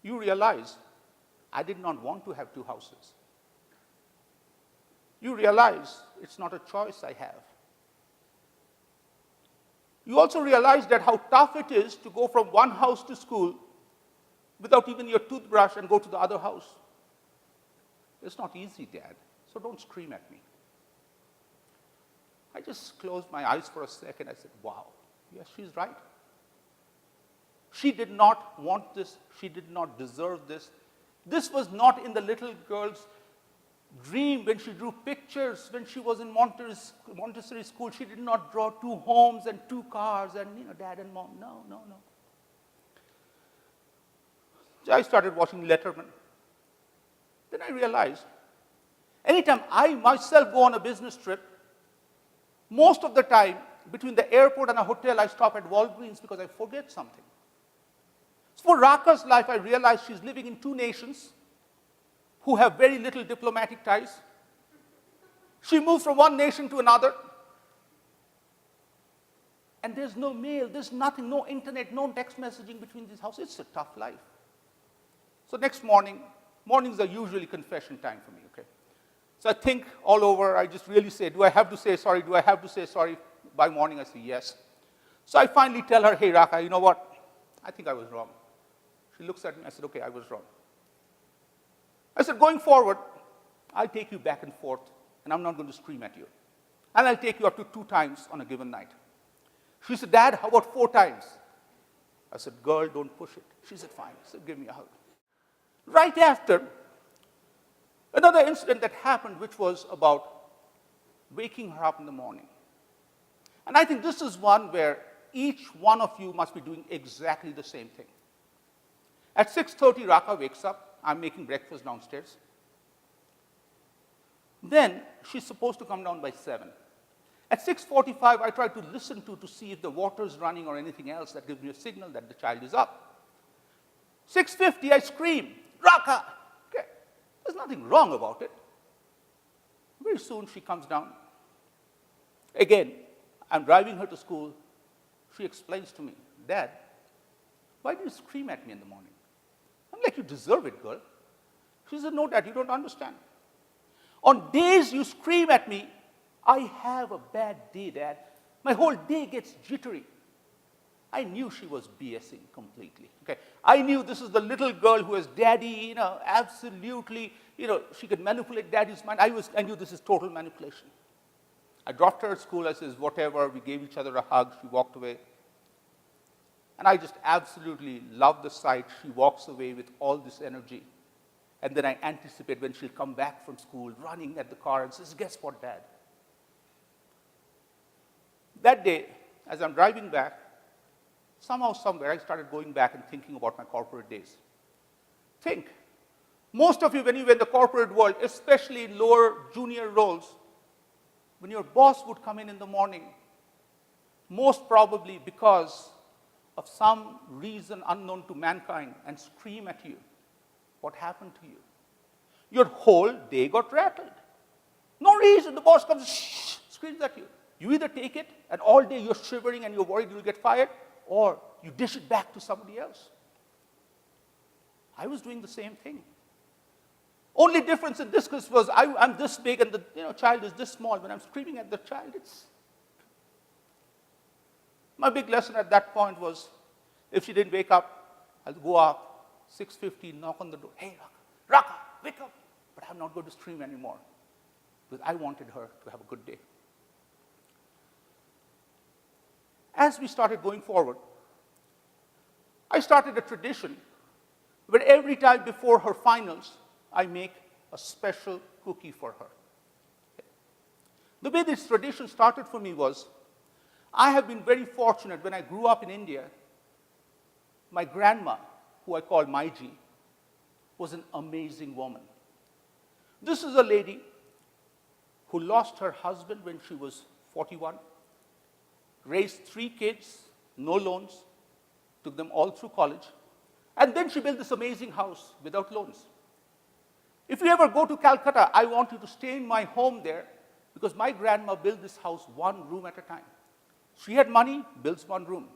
you realize I did not want to have two houses. You realize it's not a choice I have. You also realize that how tough it is to go from one house to school without even your toothbrush and go to the other house. It's not easy, Dad, so don't scream at me. I just closed my eyes for a second. I said, wow, yes, she's right. She did not want this. She did not deserve this. This was not in the little girl's dream when she drew pictures when she was in Montessori school. She did not draw two homes and two cars and, dad and mom. No, no, no. So I started watching Letterman. Then I realized, anytime I myself go on a business trip, most of the time, between the airport and a hotel, I stop at Walgreens because I forget something. So for Raka's life, I realized she's living in two nations who have very little diplomatic ties. She moves from one nation to another, and there's no mail, there's nothing, no internet, no text messaging between these houses. It's a tough life. So next morning, mornings are usually confession time for me, okay? So I think all over, I just really say, do I have to say sorry? Do I have to say sorry? By morning, I say yes. So I finally tell her, hey, Raka, you know what? I think I was wrong. She looks at me, I said, okay, I was wrong. I said, going forward, I'll take you back and forth, and I'm not going to scream at you. And I'll take you up to 2 times on a given night. She said, Dad, how about 4 times? I said, girl, don't push it. She said, fine. I said, give me a hug. Right after, another incident that happened, which was about waking her up in the morning. And I think this is one where each one of you must be doing exactly the same thing. At 6:30, Raka wakes up. I'm making breakfast downstairs. Then she's supposed to come down by 7. At 6:45, I try to listen to see if the water is running or anything else that gives me a signal that the child is up. 6:50, I scream, Raka! Okay. There's nothing wrong about it. Very soon, she comes down. Again, I'm driving her to school. She explains to me, Dad, why do you scream at me in the morning? I'm like, you deserve it, girl. She said, no, Dad, you don't understand. On days you scream at me, I have a bad day, Dad. My whole day gets jittery. I knew she was BSing completely. Okay, I knew this is the little girl who has daddy, absolutely, she could manipulate daddy's mind. I knew this is total manipulation. I dropped her at school. I says, whatever. We gave each other a hug. She walked away. And I just absolutely love the sight. She walks away with all this energy. And then I anticipate when she'll come back from school, running at the car and says, guess what, Dad? That day, as I'm driving back, somehow, somewhere, I started going back and thinking about my corporate days. Think. Most of you, when you were in the corporate world, especially in lower junior roles, when your boss would come in the morning, most probably because of some reason unknown to mankind, and scream at you, what happened to you? Your whole day got rattled. No reason. The boss comes, shh, screams at you. You either take it, and all day you're shivering and you're worried you'll get fired, or you dish it back to somebody else. I was doing the same thing. Only difference in this case was I'm this big and the child is this small. When I'm screaming at the child, my big lesson at that point was, if she didn't wake up, I'll go up, 6:50, knock on the door. Hey, Raka, wake up. But I'm not going to scream anymore, because I wanted her to have a good day. As we started going forward, I started a tradition where every time before her finals, I make a special cookie for her. The way this tradition started for me was, I have been very fortunate. When I grew up in India, my grandma, who I call Maiji, was an amazing woman. This is a lady who lost her husband when she was 41, raised 3 kids, no loans, took them all through college, and then she built this amazing house without loans. If you ever go to Calcutta, I want you to stay in my home there, because my grandma built this house 1 room at a time. She had money, builds 1 room.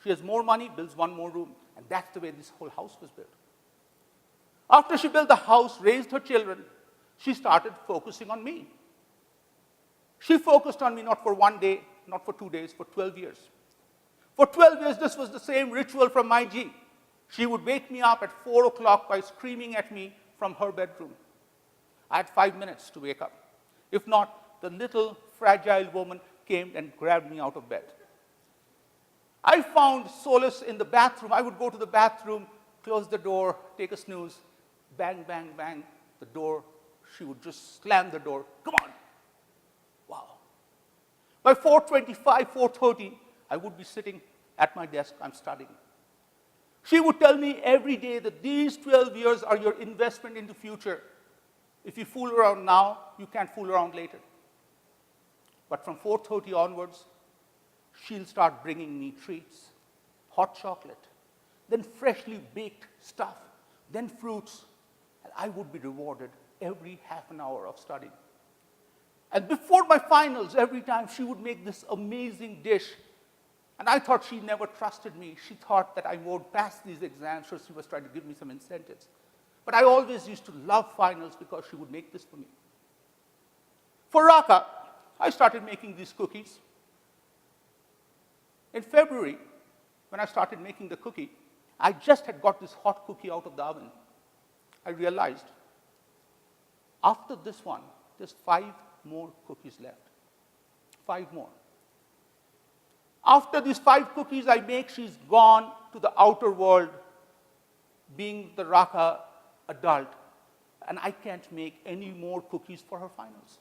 She has more money, builds 1 more room. And that's the way this whole house was built. After she built the house, raised her children, she started focusing on me. She focused on me not for 1 day, not for 2 days, for 12 years. For 12 years, this was the same ritual from my G. She would wake me up at 4 o'clock by screaming at me from her bedroom. I had 5 minutes to wake up. If not, the little fragile woman came and grabbed me out of bed. I found solace in the bathroom. I would go to the bathroom, close the door, take a snooze, bang, bang, bang, the door. She would just slam the door. Come on. Wow. By 4:25, 4:30, I would be sitting at my desk. I'm studying. She would tell me every day that these 12 years are your investment in the future. If you fool around now, you can't fool around later. But from 4:30 onwards, she'll start bringing me treats, hot chocolate, then freshly baked stuff, then fruits, and I would be rewarded every half an hour of studying. And before my finals, every time she would make this amazing dish, and I thought she never trusted me. She thought that I won't pass these exams, so she was trying to give me some incentives. But I always used to love finals because she would make this for me. For Raka, I started making these cookies. In February, when I started making the cookie, I just had got this hot cookie out of the oven. I realized, after this one, there's 5 more cookies left. 5 more. After these 5 cookies I make, she's gone to the outer world, being the Raka adult, and I can't make any more cookies for her finals.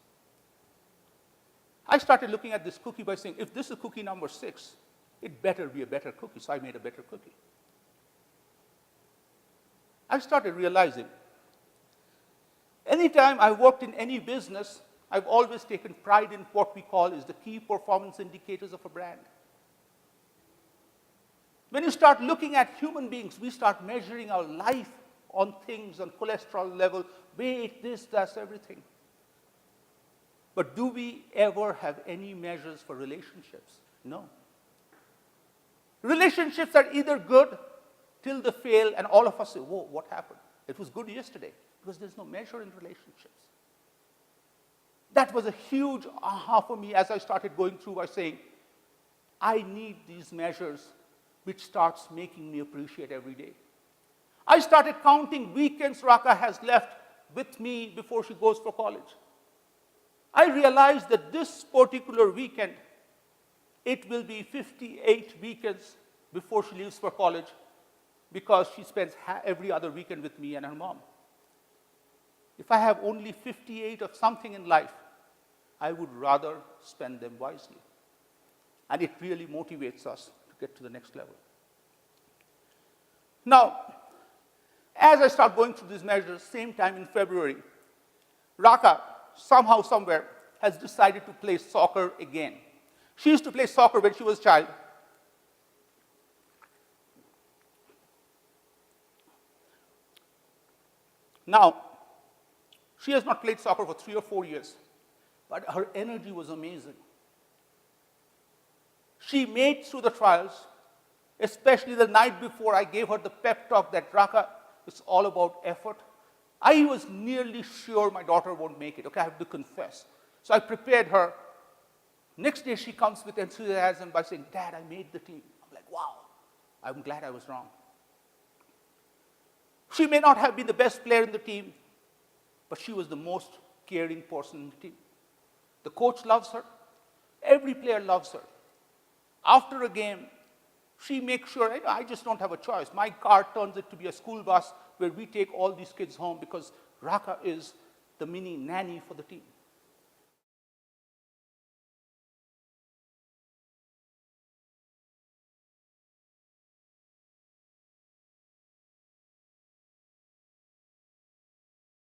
I started looking at this cookie by saying, if this is cookie number 6, it better be a better cookie, so I made a better cookie. I started realizing, anytime I worked in any business, I've always taken pride in what we call is the key performance indicators of a brand. When you start looking at human beings, we start measuring our life on things, on cholesterol level, weight, this, that, everything. But do we ever have any measures for relationships? No. Relationships are either good till they fail, and all of us say, whoa, what happened? It was good yesterday, because there's no measure in relationships. That was a huge aha for me as I started going through by saying, I need these measures, which starts making me appreciate every day. I started counting weekends Raka has left with me before she goes for college. I realized that this particular weekend, it will be 58 weekends before she leaves for college, because she spends every other weekend with me and her mom. If I have only 58 of something in life, I would rather spend them wisely. And it really motivates us to get to the next level. Now, as I start going through these measures, same time in February, Raka, somehow, somewhere, has decided to play soccer again. She used to play soccer when she was a child. Now, she has not played soccer for 3 or 4 years, but her energy was amazing. She made through the trials, especially the night before I gave her the pep talk that Raka, it's all about effort. I was nearly sure my daughter won't make it. Okay, I have to confess. So I prepared her. Next day she comes with enthusiasm by saying, Dad, I made the team. I'm like, wow, I'm glad I was wrong. She may not have been the best player in the team, but she was the most caring person in the team. The coach loves her. Every player loves her. After a game, she makes sure, I just don't have a choice. My car turns it to be a school bus where we take all these kids home because Raka is the mini nanny for the team.